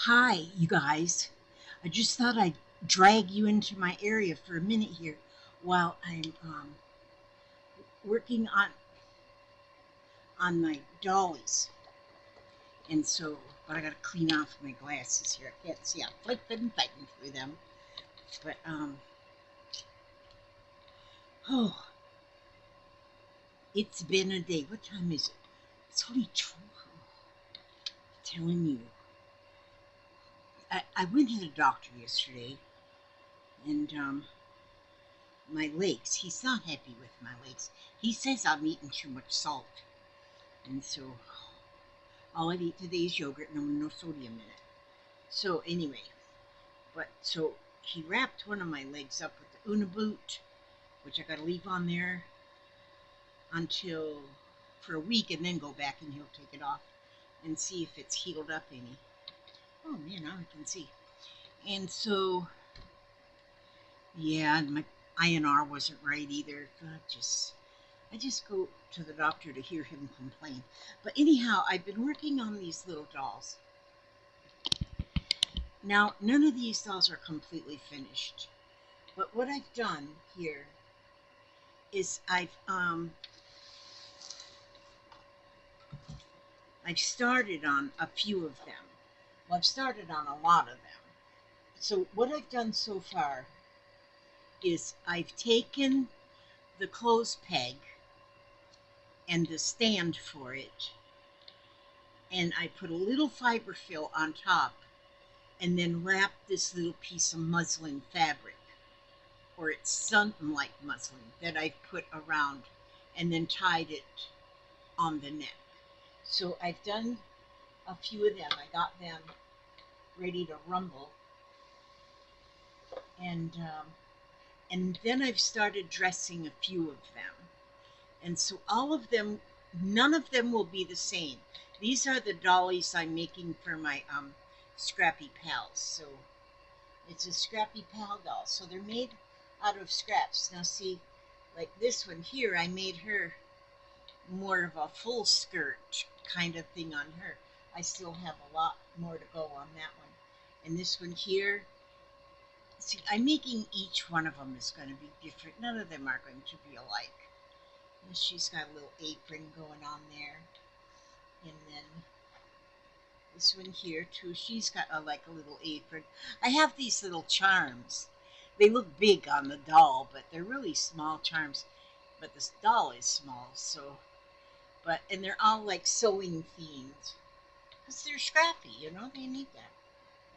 Hi, you guys. I just thought I'd drag you into my area for a minute here while I'm working on my dollies. And so, but I got to clean off my glasses here. I can't see. I'm flipping, fighting through them. But oh, it's been a day. What time is it? It's only 12. Telling you, I went to the doctor yesterday, and my legs. He's not happy with my legs. He says I'm eating too much salt. And so all I've eaten today is yogurt, no sodium in it. So anyway, but so he wrapped one of my legs up with the Una boot, which I got to leave on there until for a week, and then go back and he'll take it off and see if it's healed up any. Oh man, now I can see. And so yeah, and my INR wasn't right either. I just go to the doctor to hear him complain. But anyhow, I've been working on these little dolls. Now, none of these dolls are completely finished. But what I've done here is I've started on a few of them. Well, I've started on a lot of them. So what I've done so far is I've taken the clothes peg and the stand for it, and I put a little fiber fill on top, and then wrapped this little piece of muslin fabric, or it's something like muslin, that I put around, and then tied it on the neck. So I've done a few of them. I got them ready to rumble, and then I've started dressing a few of them. And so all of them, none of them will be the same. These are the dollies I'm making for my Scrappy Pals. So it's a Scrappy Pal doll. So they're made out of scraps. Now see, like this one here, I made her more of a full skirt kind of thing on her. I still have a lot more to go on that one. And this one here, see, I'm making each one of them is going to be different. None of them are going to be alike. And she's got a little apron going on there. And then this one here too, she's got like a little apron. I have these little charms. They look big on the doll, but they're really small charms. But this doll is small, so and they're all like sewing themed because they're scrappy, they need that.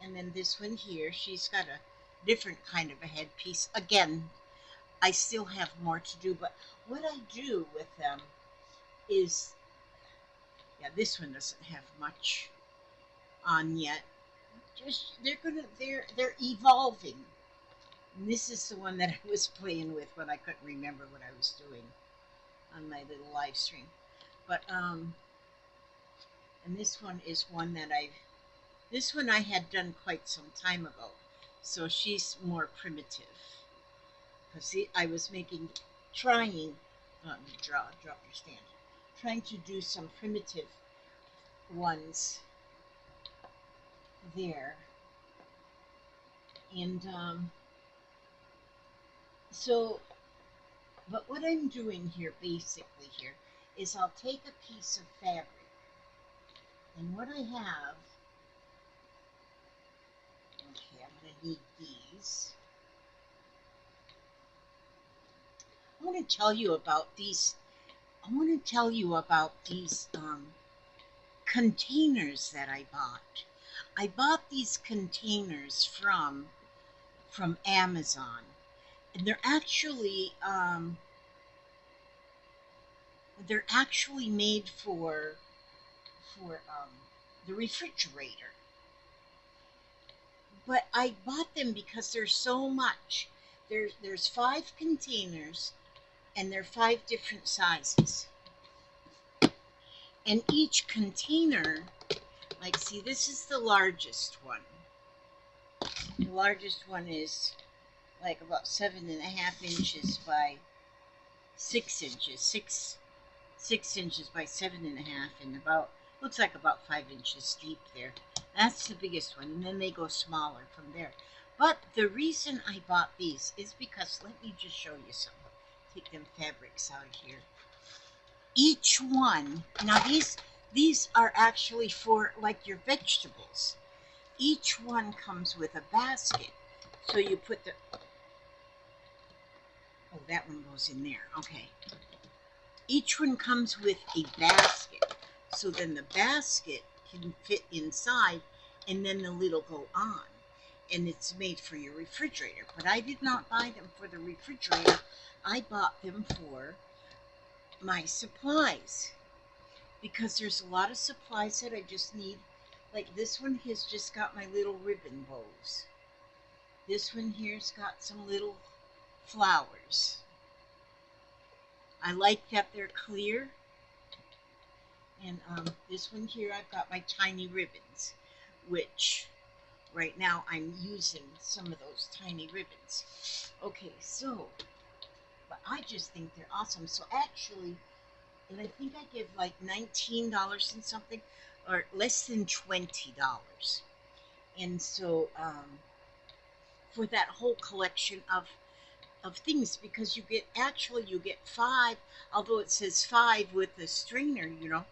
And then this one here, she's got a different kind of a headpiece. Again, I still have more to do, but what I do with them is, yeah, this one doesn't have much on yet. Just they're evolving. And this is the one that I was playing with when I couldn't remember what I was doing on my little live stream. But and this one is one that this one I had done quite some time ago. So she's more primitive. Because see, I was trying, drop your stand, trying to do some primitive ones there. And so, but what I'm doing here, basically here, is I'll take a piece of fabric, and what I have, okay, I'm going to need these. I want to tell you about these. I want to tell you about these containers that I bought. I bought these containers from Amazon, and they're actually made for the refrigerator. But I bought them because there's so much. There's 5 containers, and they're 5 different sizes. And each container, like, see, this is the largest one. The largest one is like about 7.5 inches by 6 inches, six inches by 7.5, and about looks like about 5 inches deep there. That's the biggest one, and then they go smaller from there. But the reason I bought these is because, let me just show you something. Take them fabrics out of here. Each one, now these are actually for like your vegetables. Each one comes with a basket. So you put the, oh, that one goes in there, okay. Each one comes with a basket. So then the basket can fit inside, and then the lid will go on. And it's made for your refrigerator. But I did not buy them for the refrigerator. I bought them for my supplies. Because there's a lot of supplies that I just need. Like this one has just got my little ribbon bows. This one here's got some little flowers. I like that they're clear. And this one here, I've got my tiny ribbons, which right now I'm using some of those tiny ribbons. Okay, so, but I just think they're awesome. So actually, and I think I give like $19 and something, or less than $20. And so, for that whole collection of things, because you get, actually you get 5, although it says 5 with the strainer, you know,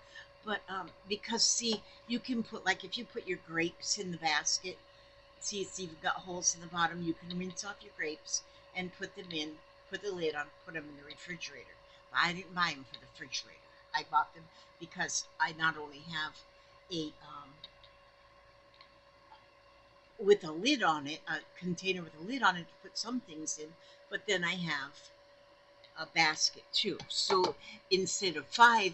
but because see, you can put, like if you put your grapes in the basket, see you've got holes in the bottom, you can rinse off your grapes and put them in, put the lid on, put them in the refrigerator. But I didn't buy them for the refrigerator. I bought them because I not only have a with a lid on it, a container with a lid on it to put some things in, but then I have a basket too. So instead of 5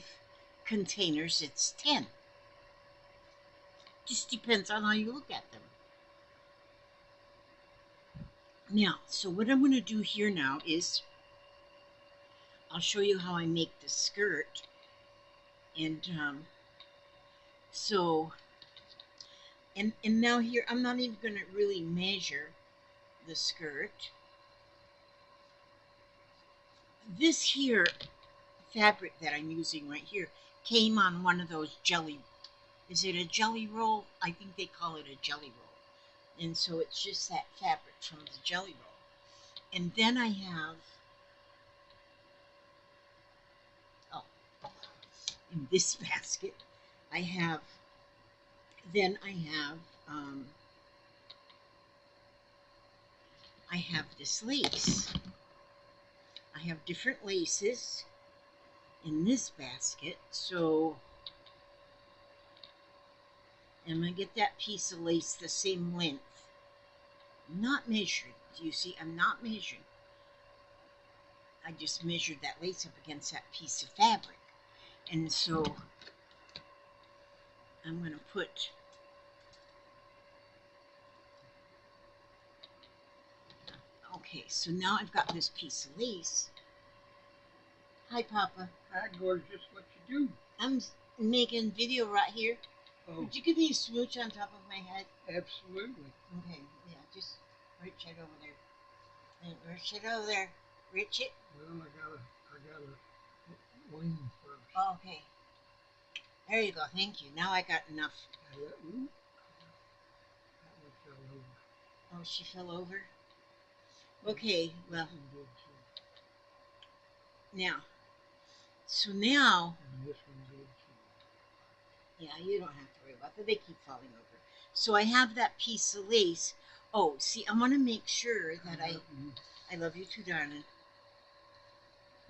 containers, it's 10. Just depends on how you look at them. Now, so what I'm going to do here now is I'll show you how I make the skirt. And so, and now here, I'm not even going to really measure the skirt. This here fabric that I'm using right here came on one of those jelly, is it a jelly roll? I think they call it a jelly roll. And so it's just that fabric from the jelly roll. And then I have, oh, in this basket, I have, then I have this lace. I have different laces in this basket. So I'm going to get that piece of lace the same length. I'm not measuring. Do you see? I'm not measuring. I just measured that lace up against that piece of fabric. And so I'm going to put, okay, so now I've got this piece of lace. Hi, Papa. Hi, gorgeous. What you do? I'm making video right here. Oh, Would you give me a smooch on top of my head? absolutely. Okay, yeah, just reach it over there. And reach it over there. Reach it. Well, I gotta lean first. Oh, okay. There you go. Thank you. Now I got enough. Ooh, that one fell over. Oh, she fell over? Okay, well, This one did too. now. So now, And this one did too. yeah, you don't have to worry about that. They keep falling over. So I have that piece of lace. Oh, see, I want to make sure that I love you too, darling.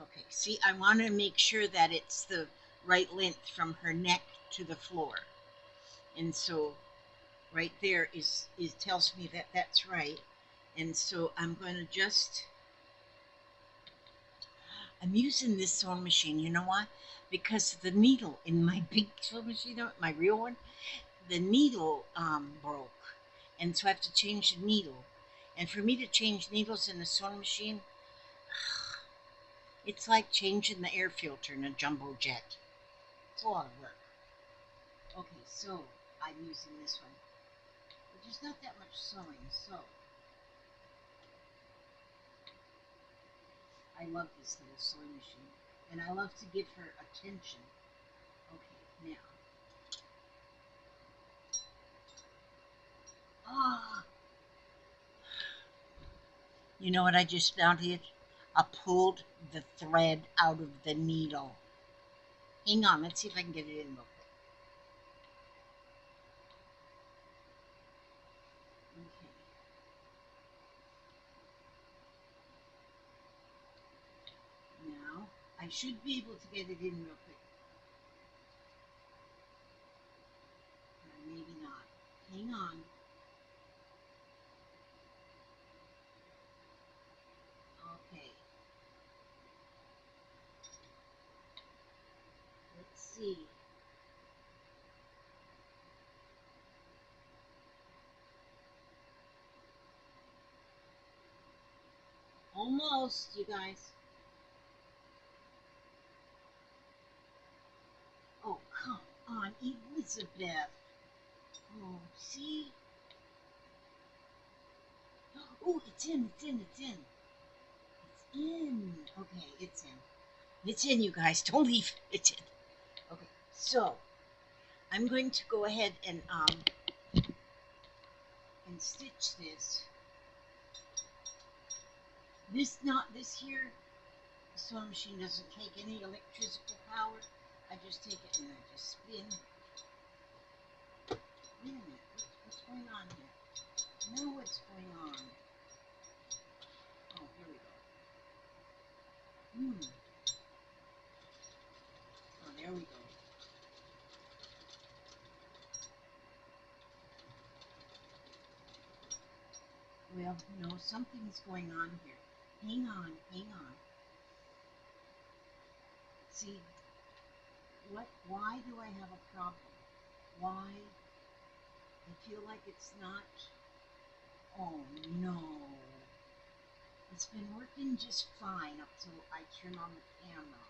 Okay, see, I want to make sure that it's the right length from her neck to the floor. And so right there is tells me that that's right. And so I'm going to just, I'm using this sewing machine, you know why? Because the needle in my big sewing machine, my real one, the needle broke. And so I have to change the needle. And for me to change needles in the sewing machine, it's like changing the air filter in a jumbo jet. It's a lot of work. Okay, so I'm using this one. But there's not that much sewing, so I love this little sewing machine. And I love to give her attention. Okay, now You know what I just found here? I pulled the thread out of the needle. Hang on, let's see if I can get it in real quick. Okay. Now, I should be able to get it in real quick. Or maybe not. Hang on. Okay. Let's see. Almost, you guys. Oh, come on, Elizabeth. Oh, see? Oh, it's in, it's in, it's in. It's in. Okay, it's in. It's in, you guys. Don't leave. It's in. Okay, so I'm going to go ahead and stitch this. This here sewing machine doesn't take any electrical power. I just take it and I just spin. Wait a minute, what's going on here? Now what's going on? Oh, here we go. Oh, there we go. Well, no, something's going on here. Hang on, hang on. See, why do I have a problem? Why? I feel like it's not, oh no. It's been working just fine up till I turn on the camera.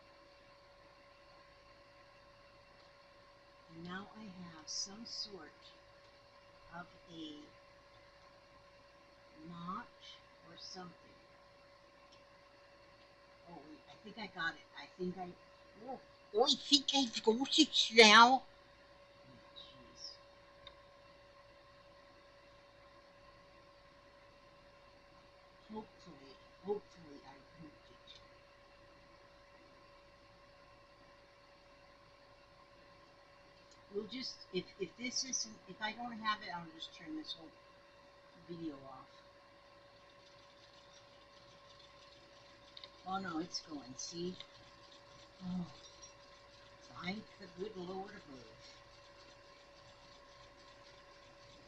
And now I have some sort of a notch or something. Oh wait, I think I got it. I think I, oh, I think I've got it now. Oh, jeez. Hopefully I hooked it. We'll just, if this isn't, if I don't have it, I'll just turn this whole video off. Oh no, it's going, see? Oh, thank the good Lord above.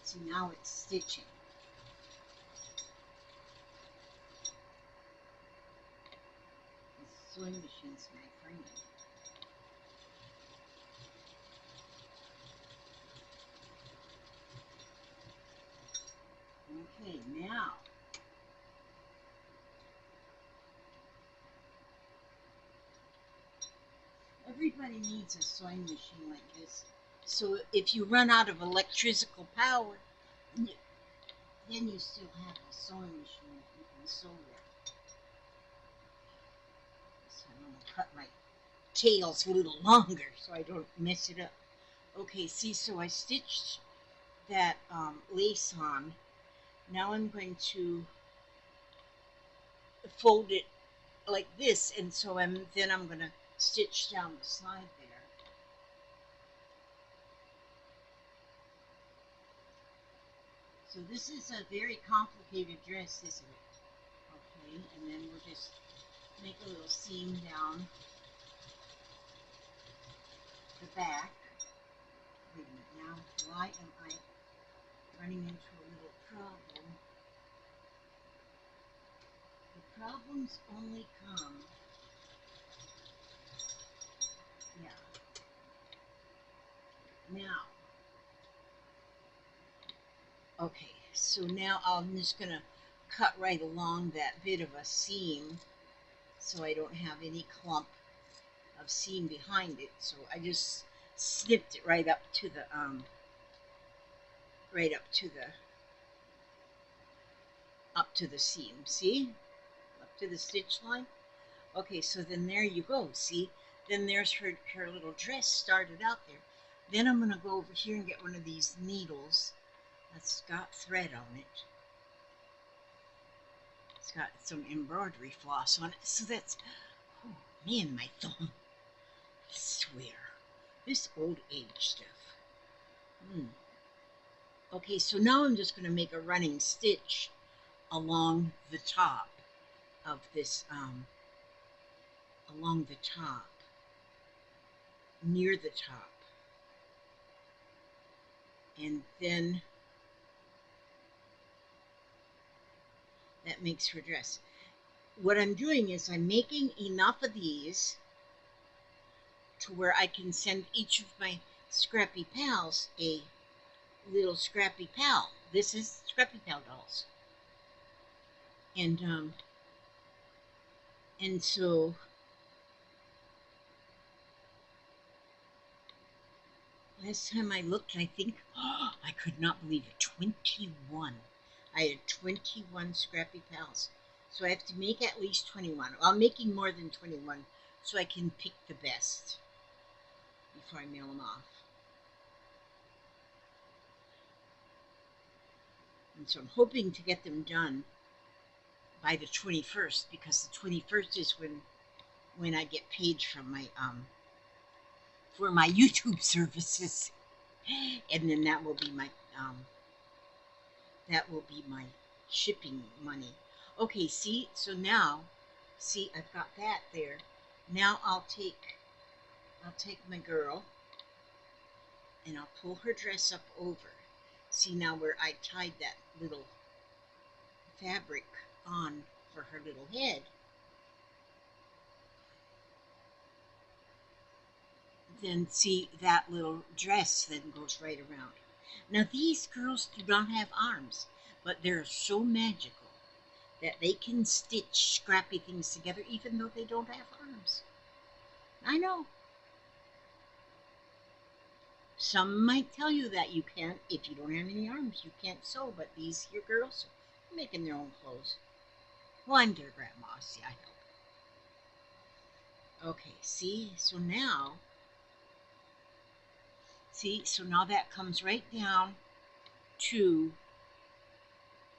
See, now it's stitching. The sewing machine's my friend. Okay, now. Everybody needs a sewing machine like this. So if you run out of electrical power, then you still have a sewing machine that you can sew with. So I'm going to cut my tails a little longer so I don't mess it up. Okay, see, so I stitched that lace on. Now I'm going to fold it like this, and so then I'm going to stitch down the side there. So this is a very complicated dress, isn't it? Okay, and then we'll just make a little seam down the back. Wait a minute now, why am I running into a little problem? The problems only come, yeah, now. Okay, so now I'm just going to cut right along that bit of a seam so I don't have any clump of seam behind it. So I just snipped it right up to the seam. See? Up to the stitch line. Okay, so then there you go. See? Then there's her little dress started out there. Then I'm going to go over here and get one of these needles that's got thread on it. It's got some embroidery floss on it. So that's, oh man, my thumb. I swear. This old age stuff. Hmm. Okay, so now I'm just going to make a running stitch along the top of this, along the top, near the top. And then that makes her dress. What I'm doing is I'm making enough of these to where I can send each of my Scrappy Pals a little Scrappy Pal. This is Scrappy Pal dolls. And so last time I looked, I think, oh, I could not believe it, 21. I had 21 Scrappy Pals. So I have to make at least 21. Well, I'm making more than 21 so I can pick the best before I mail them off. And so I'm hoping to get them done by the 21st, because the 21st is when I get paid from my for my YouTube services, and then that will be my shipping money. Okay, see, so now, see, I've got that there. Now I'll take my girl and I'll pull her dress up over. See now where I tied that little fabric on for her little head. Then see that little dress then goes right around. Now these girls do not have arms, but they're so magical that they can stitch scrappy things together even though they don't have arms. I know. Some might tell you that you can't, if you don't have any arms, you can't sew, but these here girls are making their own clothes. Well, I'm their grandma, see, I help. Okay, see, so now that comes right down to,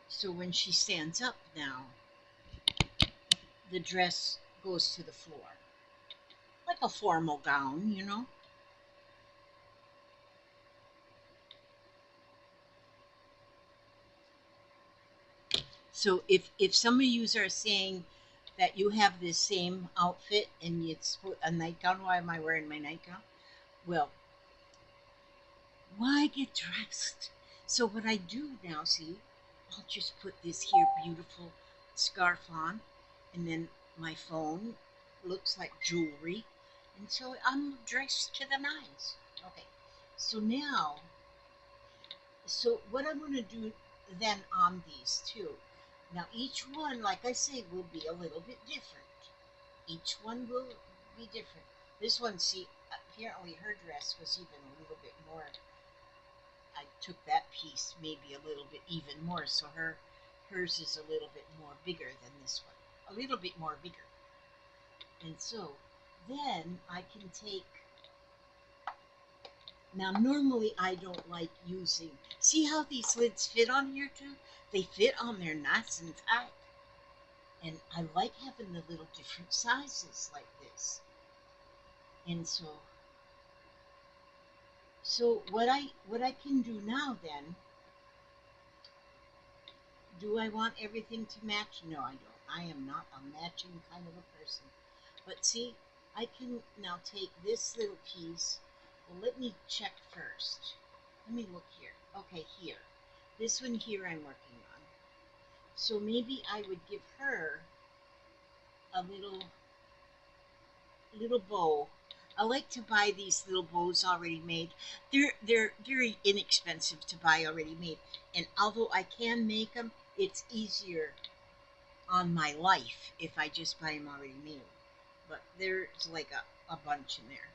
so when she stands up now, the dress goes to the floor. Like a formal gown, you know. So if some of you are saying that you have this same outfit and it's a nightgown, why am I wearing my nightgown? Well, why get dressed? So what I do now, see, I'll just put this here beautiful scarf on, and then my phone looks like jewelry, and so I'm dressed to the nines. Okay, so now, so what I'm going to do then on these two, now each one, like I say, will be a little bit different. Each one will be different. This one, see, apparently her dress was even a little bit more, I took that piece maybe a little bit even more, so hers is a little bit more bigger than this one. A little bit more bigger. And so then I can take, now normally I don't like using, see how these lids fit on here too? They fit on there nice and tight. And I like having the little different sizes like this. And so what I can do now then, do I want everything to match? No, I don't. I am not a matching kind of a person. But see, I can now take this little piece. Well, let me check first. Let me look here. Okay, here. This one here I'm working on. So maybe I would give her a little bow. I like to buy these little bows already made. They're very inexpensive to buy already made. And although I can make them, it's easier on my life if I just buy them already made. But there's like a bunch in there.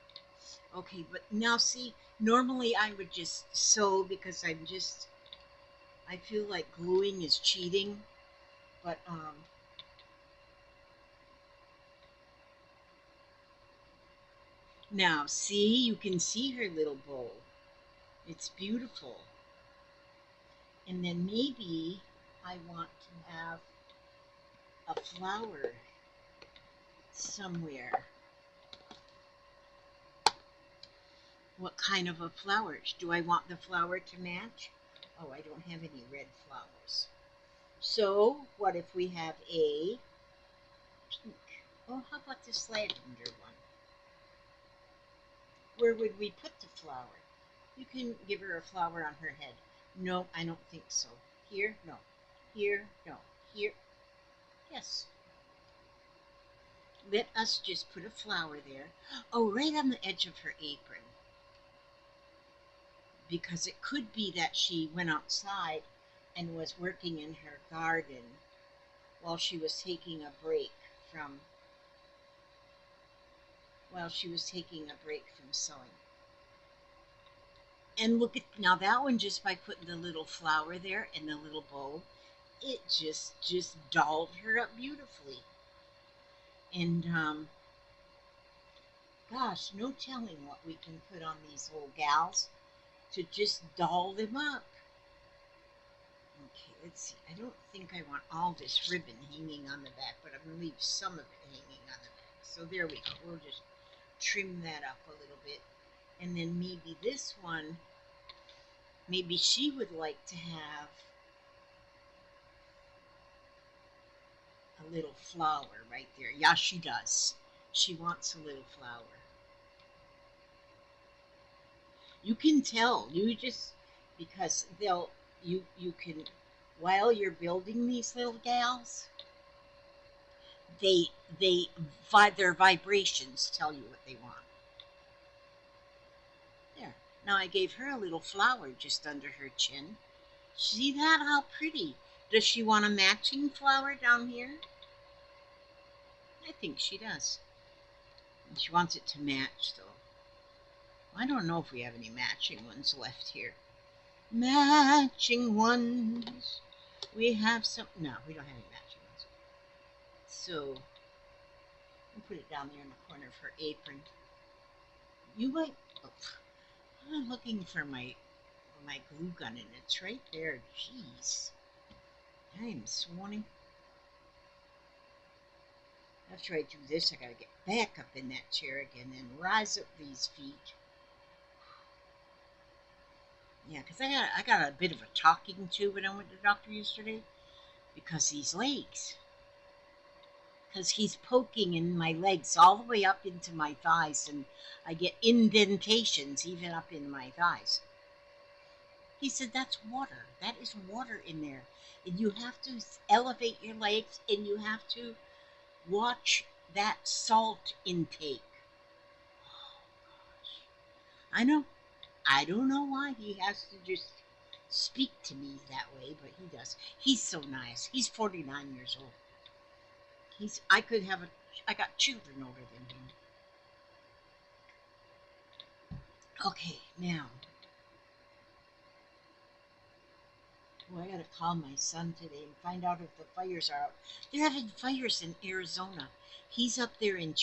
Okay, but now see, normally I would just sew because I feel like gluing is cheating. But now see, you can see her little bow. It's beautiful. And then maybe I want to have a flower somewhere. What kind of a flower? Do I want the flower to match? Oh, I don't have any red flowers. So, what if we have a pink? Oh, how about this lavender one? Where would we put the flower? You can give her a flower on her head. No, I don't think so. Here? No. Here? No. Here? Yes. Let us just put a flower there. Oh, right on the edge of her apron. Because it could be that she went outside and was working in her garden while she was taking a break from sewing. And look at now that one, just by putting the little flower there and the little bow, it just dolled her up beautifully. And gosh, no telling what we can put on these little gals to just doll them up. Okay, let's see. I don't think I want all this ribbon hanging on the back, but I'm going to leave some of it hanging on the back. So there we go. We'll just trim that up a little bit. And then maybe this one, maybe she would like to have a little flower right there. Yeah, she does. She wants a little flower. You can tell. You just because you can while you're building these little gals, they they their vibrations tell you what they want. There. Now I gave her a little flower just under her chin. See that? How pretty. Does she want a matching flower down here? I think she does. And she wants it to match though. I don't know if we have any matching ones left here. Matching ones. We have some. No, we don't have any matching ones. So we'll put it down there in the corner of her apron. You might. Oh, I'm looking for my glue gun and it's right there. Jeez. I am swanning. After I do this, I gotta get back up in that chair again and rise up these feet. Yeah, because I got a bit of a talking to when I went to the doctor yesterday because these legs. Because he's poking in my legs all the way up into my thighs, and I get indentations even up in my thighs. He said, that's water. That is water in there. And you have to elevate your legs and you have to watch that salt intake. Oh, gosh. I know. I don't know why he has to just speak to me that way, but he does. He's so nice. He's 49 years old. I got children older than him. Okay, now. I gotta call my son today and find out if the fires are out. They're having fires in Arizona. He's up there in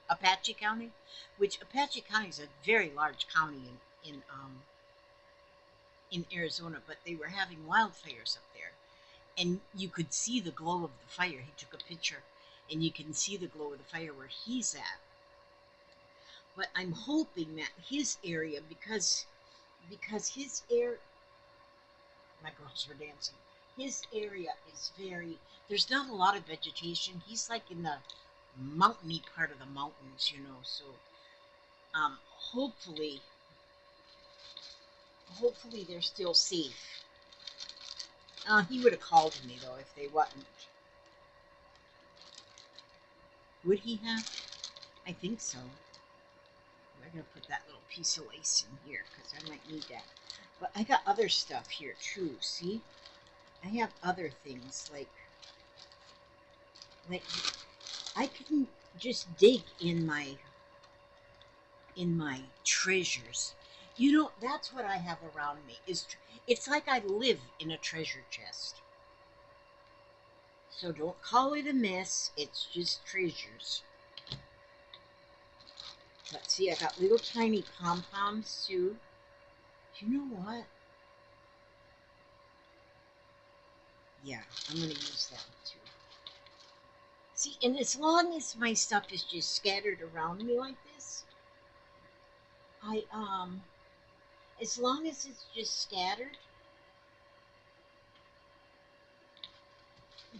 Apache County, which Apache County is a very large county in Arizona, but they were having wildfires up there, and you could see the glow of the fire. He took a picture, and you can see the glow of the fire where he's at. But I'm hoping that his area, because his air, my girls were dancing. His area is there's not a lot of vegetation. He's like in the mountainy part of the mountains, so um, hopefully, hopefully they're still safe. He would have called me though if they wasn't. Would he have? I think so. I'm gonna put that little piece of lace in here because I might need that. But I got other stuff here too. See, I have other things like I can just dig in my treasures. That's what I have around me. It's like I live in a treasure chest. So don't call it a mess. It's just treasures. Let's see, I got little tiny pom-poms too. You know what? Yeah, I'm going to use that too. See, and as long as my stuff is just scattered around me like this, I as long as it's just scattered,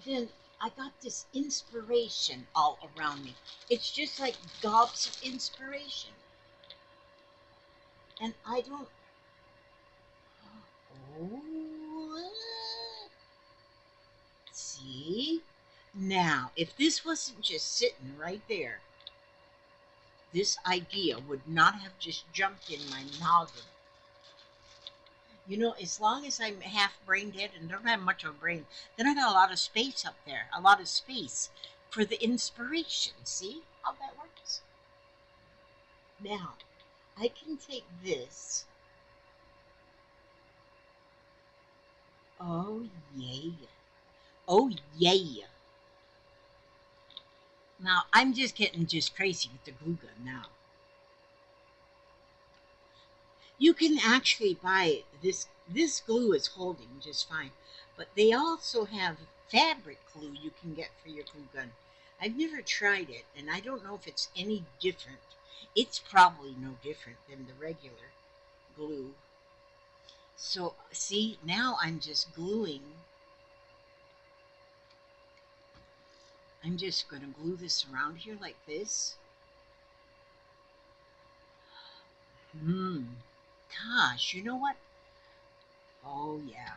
then I got this inspiration all around me. It's just like gobs of inspiration. And I don't. Oh, see? Now, if this wasn't just sitting right there, this idea would not have just jumped in my noggin. You know, as long as I'm half brain dead and don't have much of a brain, then I got a lot of space up there, a lot of space for the inspiration. See how that works? Now, I can take this. Oh, yeah. Oh, yeah. Now, I'm just getting just crazy with the glue gun now. You can actually buy this. This glue is holding just fine, but they also have fabric glue you can get for your glue gun. I've never tried it, and I don't know if it's any different. It's probably no different than the regular glue. So, see, now I'm just gluing. I'm just going to glue this around here like this. Hmm. Gosh, you know what? Oh, yeah.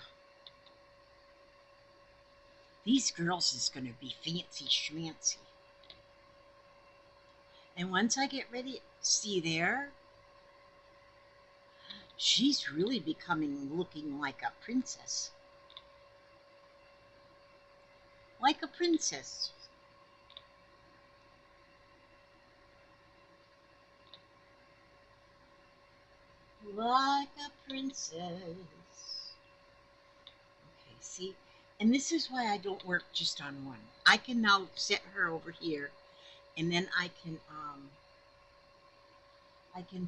These girls is going to be fancy schmancy. And once I get ready, see there, she's really becoming looking like a princess. Like a princess. Like a princess. Okay, see? And this is why I don't work just on one. I can now set her over here, and then I can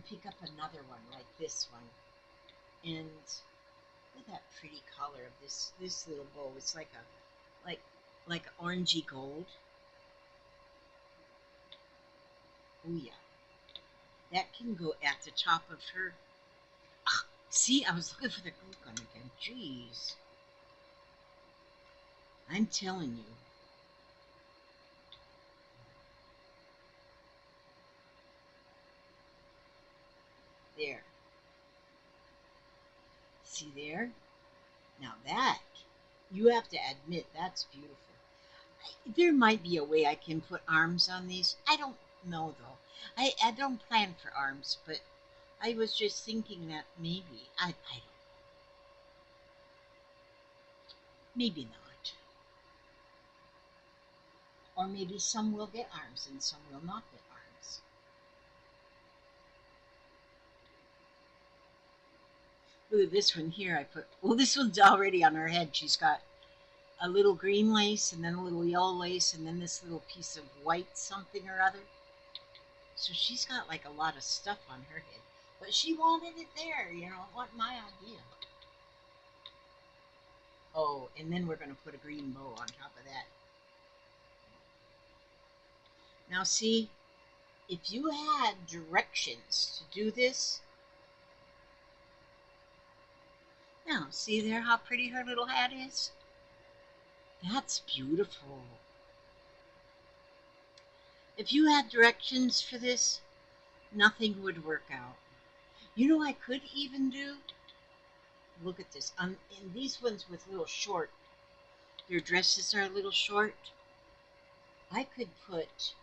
pick up another one like this one. And look at that pretty color of this little bow. It's like a like orangey gold. Oh yeah. That can go at the top of her. Ah, see, I was looking for the glue gun again. Jeez. I'm telling you. There. See there? Now that, you have to admit, that's beautiful. There might be a way I can put arms on these. I don't know, though. I don't plan for arms, but I was just thinking that maybe. I don't. Maybe not. Or maybe some will get arms and some will not get arms. Look at this one here. I put, well, this one's already on her head. She's got a little green lace and then a little yellow lace and then this little piece of white something or other. So she's got like a lot of stuff on her head. But she wanted it there, you know, what my idea. Oh, and then we're going to put a green bow on top of that. Now, see, if you had directions to do this, now, see there how pretty her little hat is? That's beautiful. If you had directions for this, nothing would work out. You know, I could even do, look at this, and these ones with little short, their dresses are a little short. I could put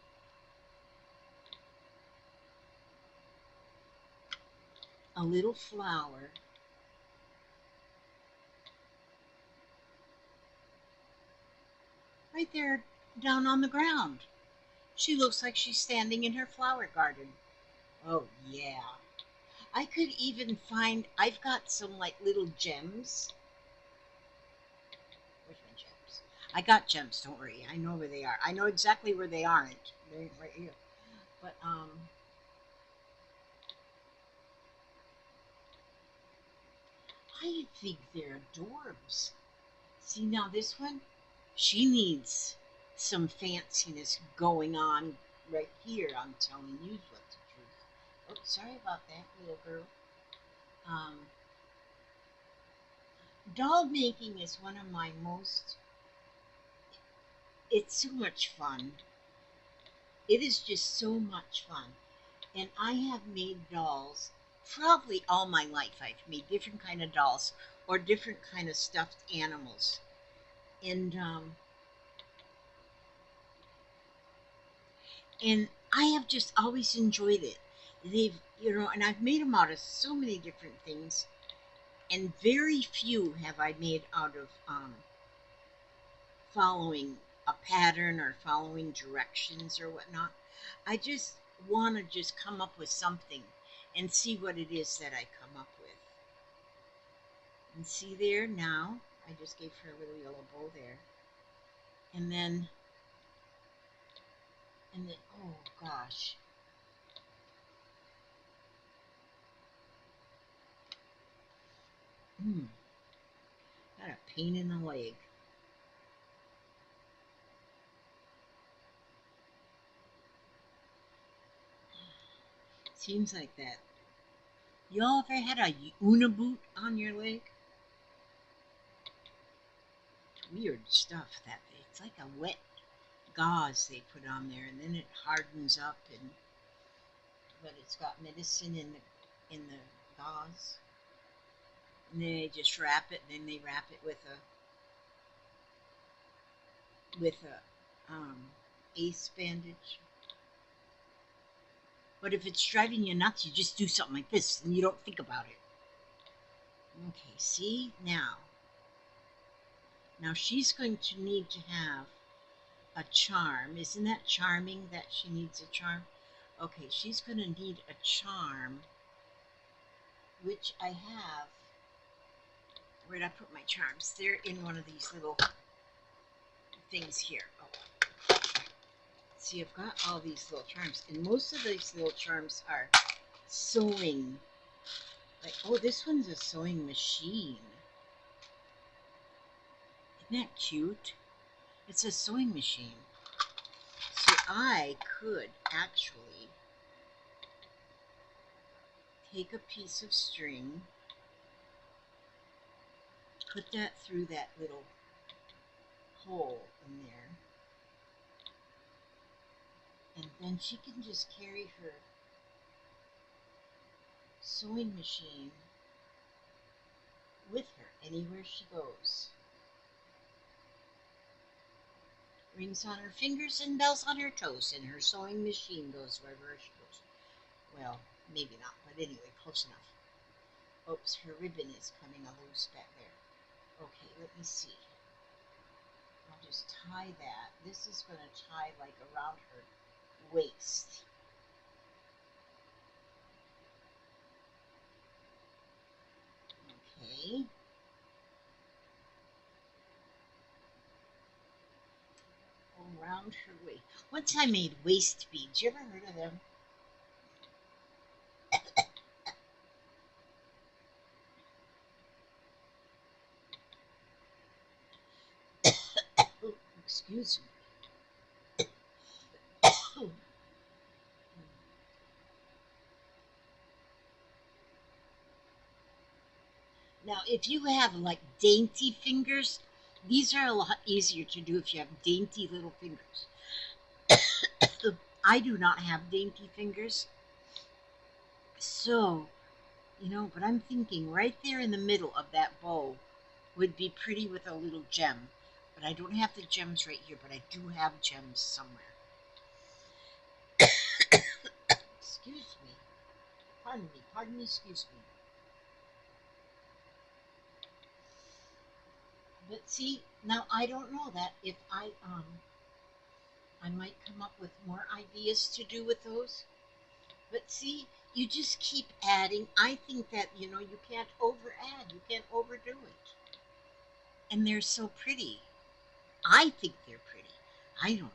a little flower right there down on the ground. She looks like she's standing in her flower garden. Oh, yeah. I could even find, I've got some like little gems. Where's my gems? I got gems, don't worry. I know where they are. I know exactly where they aren't. They're right here. But, I think they're adorbs. See, now this one, she needs some fanciness going on right here. I'm telling you what the truth. Oh, sorry about that, little girl. Um, Doll making is one of my most. It's so much fun. It is just so much fun, and I have made dolls probably all my life. I've made different kind of dolls or different kind of stuffed animals, and I have just always enjoyed it. They've, and I've made them out of so many different things, and very few have I made out of following a pattern or following directions or whatnot. I just want to just come up with something and see what it is that I come up with. And see there now, I just gave her a little yellow bow there. And then, oh gosh. Got a pain in the leg. Seems like that. Y'all ever had a Una boot on your leg? It's weird stuff that it's like a wet gauze they put on there, and then it hardens up, and but it's got medicine in the gauze, and then they just wrap it. Then they wrap it with a ace bandage. But if it's driving you nuts, you just do something like this, and you don't think about it. Okay, see now. Now she's going to need to have a charm. Isn't that charming that she needs a charm? Okay, she's going to need a charm, which I have. Where'd I put my charms? They're in one of these little things here. Oh. See, I've got all these little charms, and most of these little charms are sewing. Like, oh, this one's a sewing machine. Isn't that cute? It's a sewing machine. So I could actually take a piece of string, put that through that little hole in there, and then she can just carry her sewing machine with her anywhere she goes. Rings on her fingers and bells on her toes, and her sewing machine goes wherever she goes. Well, maybe not, but anyway, close enough. Oops, her ribbon is coming loose back there. Okay, let me see. I'll just tie that. This is going to tie like around her waist. Okay. Around her waist. Once I made waist beads. You ever heard of them? Oh, excuse me. Now, if you have like dainty fingers, these are a lot easier to do if you have dainty little fingers. I do not have dainty fingers. So, but I'm thinking right there in the middle of that bow would be pretty with a little gem. But I don't have the gems right here, but I do have gems somewhere. Excuse me. Pardon me, excuse me. But see, now I don't know that if I might come up with more ideas to do with those. But see, you just keep adding. I think that, you can't over add, you can't overdo it. And they're so pretty. I think they're pretty. I don't know.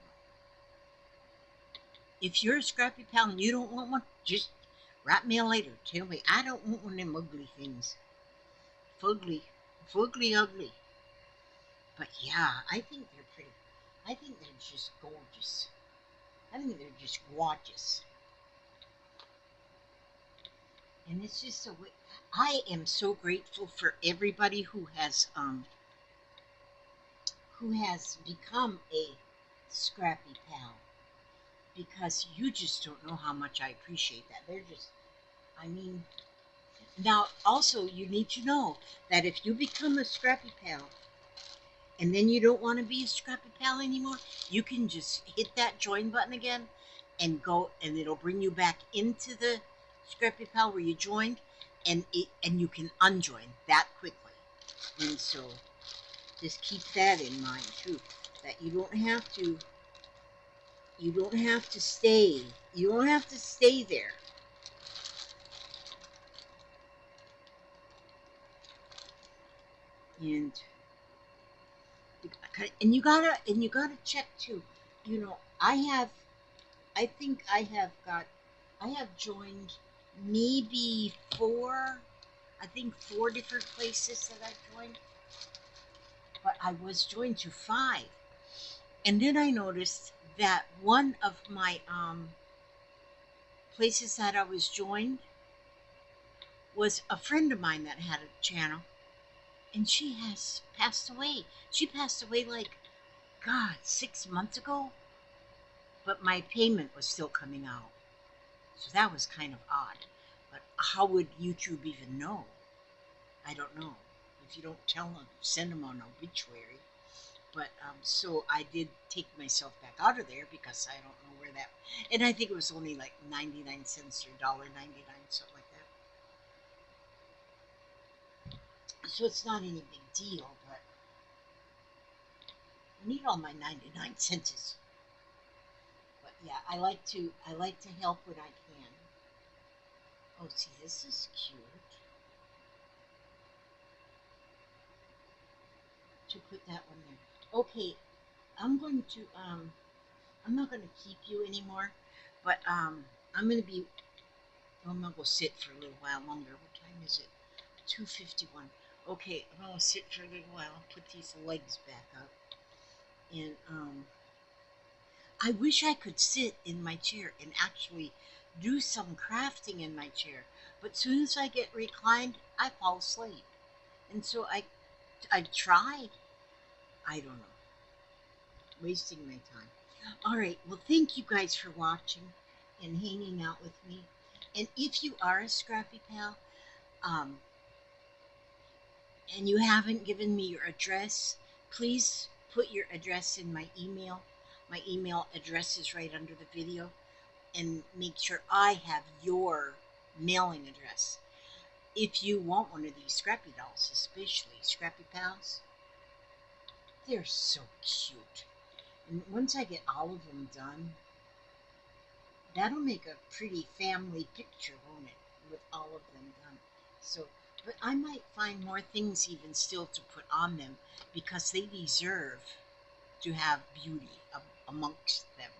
If you're a Scrappy Pal and you don't want one, just write me a later. Tell me I don't want one of them ugly things. Fugly. Fugly ugly. But yeah, I think they're pretty. I think they're just gorgeous. I think they're just gorgeous. And it's just a way. I am so grateful for everybody who has become a Scrappy Pal, because you just don't know how much I appreciate that. They're just, I mean, now also you need to know that if you become a Scrappy Pal and then you don't want to be a Scrappy Pal anymore, you can just hit that join button again and go, and it'll bring you back into the Scrappy Pal where you joined, and you can unjoin that quickly. And so just keep that in mind too, that you don't have to stay. You don't have to stay there. And you gotta check too. You know, I think I have joined maybe four different places that I've joined, but I was joined to five. And then I noticed that one of my places that I was joined was a friend of mine that had a channel, and she has passed away. She passed away like, God, 6 months ago, but my payment was still coming out. So that was kind of odd. But how would YouTube even know? I don't know. If you don't tell them, send them on obituary. But so I did take myself back out of there because I don't know where that. And I think it was only like 99 cents or $1.99, something like that. So it's not any big deal, but I need all my 99 cents. But yeah, I like to help when I can. Oh, see, this is cute. To put that one there. Okay, I'm going to I'm not going to keep you anymore, but I'm going to be. I'm going to go sit for a little while longer. What time is it? 2:51. Okay, I'm going to sit for a little while. Put these legs back up, and I wish I could sit in my chair and actually do some crafting in my chair. But as soon as I get reclined, I fall asleep. And so I've tried. I don't know. Wasting my time. All right. Well, thank you guys for watching and hanging out with me. And if you are a Scrappy Pal, um, and you haven't given me your address, please put your address in my email. My email address is right under the video, and make sure I have your mailing address. If you want one of these Scrappy dolls, especially Scrappy Pals, they're so cute. And once I get all of them done, that'll make a pretty family picture, won't it? With all of them done. So, but I might find more things even still to put on them because they deserve to have beauty amongst them.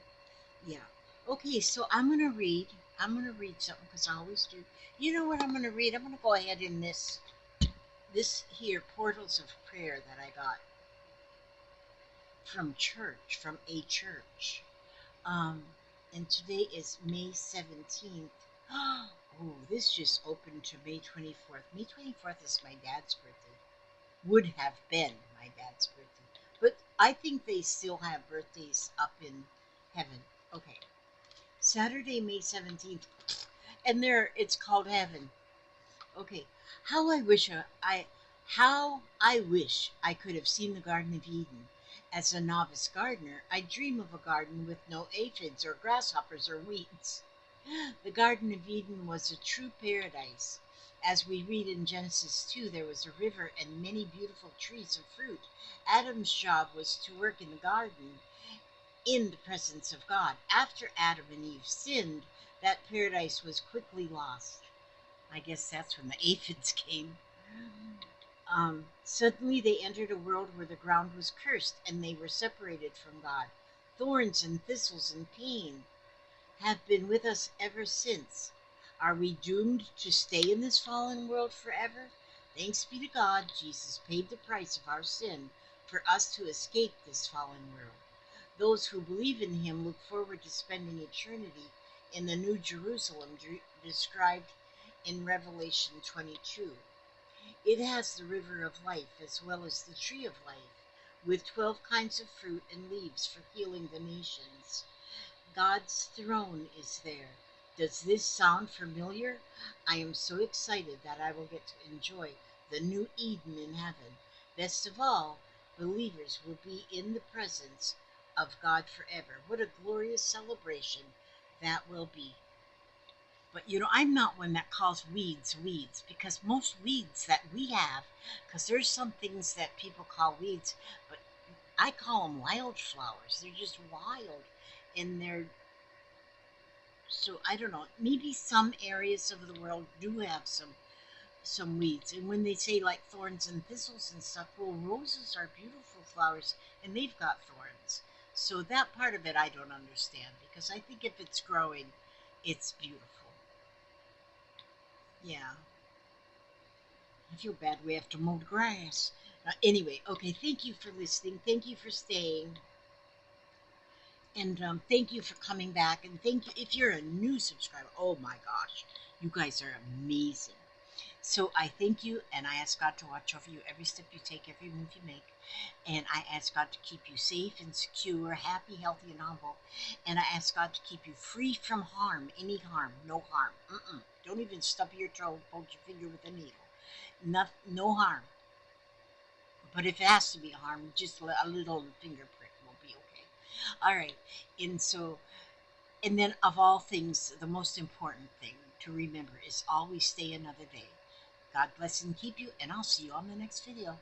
Yeah. Okay, so I'm gonna read. I'm gonna read something because I always do. You know what I'm gonna read? I'm gonna go ahead in this here Portals of Prayer that I got from church, from a church. Um, and today is May 17th. Oh, this just opened to May 24th. May 24th is my dad's birthday. Would have been my dad's birthday. But I think they still have birthdays up in heaven. Okay. Saturday, May 17th. And there it's called heaven. Okay. How I wish I could have seen the Garden of Eden. As a novice gardener, I dream of a garden with no aphids or grasshoppers or weeds. The Garden of Eden was a true paradise. As we read in Genesis 2, there was a river and many beautiful trees of fruit. Adam's job was to work in the garden in the presence of God. After Adam and Eve sinned, that paradise was quickly lost. I guess that's when the aphids came. Suddenly they entered a world where the ground was cursed and they were separated from God. Thorns and thistles and pain have been with us ever since. Are we doomed to stay in this fallen world forever? Thanks be to God, Jesus paid the price of our sin for us to escape this fallen world. Those who believe in him look forward to spending eternity in the New Jerusalem described in Revelation 22. It has the river of life as well as the tree of life, with 12 kinds of fruit and leaves for healing the nations. God's throne is there. Does this sound familiar? I am so excited that I will get to enjoy the new Eden in heaven. Best of all, believers will be in the presence of God forever. What a glorious celebration that will be. But I'm not one that calls weeds weeds, because most weeds that we have, because there's some things that people call weeds, but I call them wildflowers. They're just wild, and they're so I don't know. Maybe some areas of the world do have some weeds, and when they say like thorns and thistles and stuff, well, roses are beautiful flowers, and they've got thorns. So that part of it I don't understand, because I think if it's growing, it's beautiful. Yeah. I feel bad we have to mow the grass. Anyway, okay, thank you for listening. Thank you for staying. And thank you for coming back. And thank you if you're a new subscriber. Oh my gosh, you guys are amazing. So I thank you, and I ask God to watch over you every step you take, every move you make. And I ask God to keep you safe and secure, happy, healthy, and humble. And I ask God to keep you free from harm, any harm, no harm. Don't even stub your toe, poke your finger with a needle. No harm. But if it has to be harm, just a little finger prick will be okay. All right. And so, and then of all things, the most important thing to remember is always stay another day. God bless and keep you, and I'll see you on the next video.